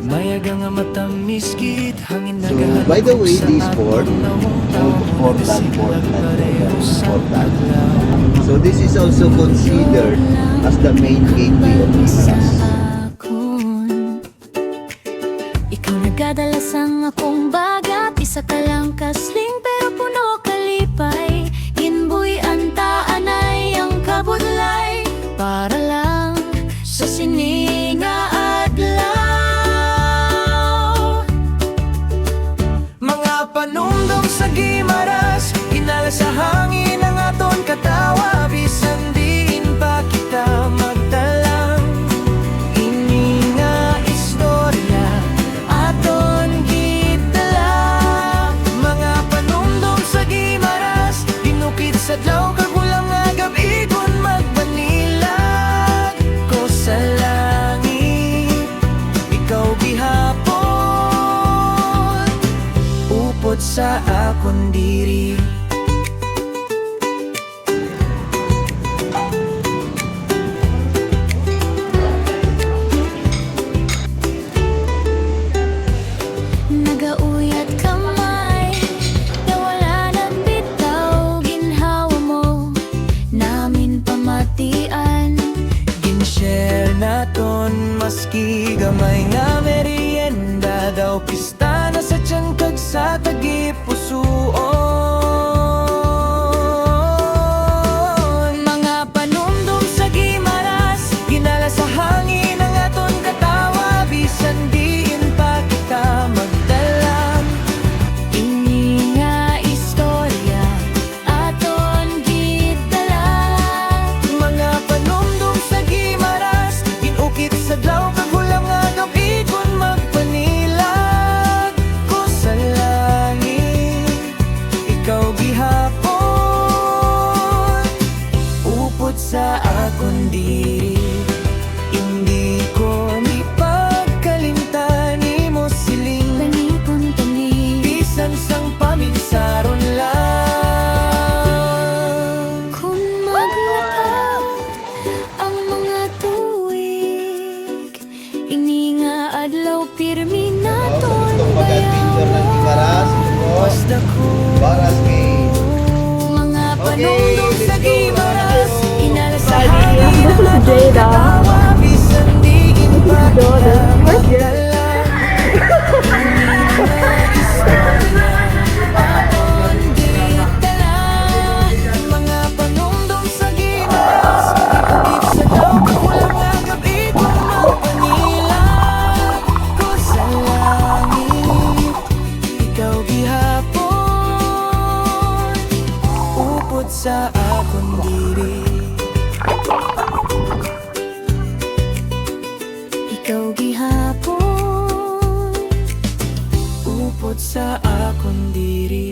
Mayagang matamis git hangin So, by the way, this port, so this is also considered as the main gateway of Guimaras. Ikaw nagdadalas ang akong bagat, isa ka lang kasling pero puno kalipay. Inbuy antaan ay ang kabudlay, para lang sa sininga adlaw. Mga panumdum sa Guimaras, inala sa hangin ang aton katawa. Bisan diin pa kita magtalang, ini nga istorya aton gitala. Mga panumdum sa Guimaras, dinukit sa dlaw kagulang nga gabi kun magbanilag ko sa langit. Ikaw gihapon upod sa akong diri. Nagauyat kamay, nawala ng bitaw, ginhawa mo, namin pamatian. Ginshare naton maski gamay nga merienda daw, pista na sa tiyan kag sa tagipusoon. Mga panumdum sa Guimaras, ginala sa hangin ang aton katawa. Bisan diin pa kita magdalang, Ini nga istorya aton gitala. mga panumdum sa Guimaras, inukit sa dlaw kagulang nga gabi kun magpanilag ko sa langit. Ikaw gihapon upod sa akong diri. Hindi ko mipagkalimtan imo siling, Panipon kami, bisan sang paminsaron lang. kung maglakaw ang mga tuig, ini nga adlaw pirmi naton Gusto mag-adventure ng Guimaras, Basta ko Baras Cave. mga panumdum sa Guimaras, inala sa This hangin is ang Jada. katawa. Bisan diin pa Jordan. kita magdala, istorya aton gitala. Mga panumdum sa Guimaras, inukit sa daw kagulang nga gabi kung magpanilag ko sa langit. Ikaw gihapon upod sa akong diri. ikaw gihapon. Upod sa akong diri.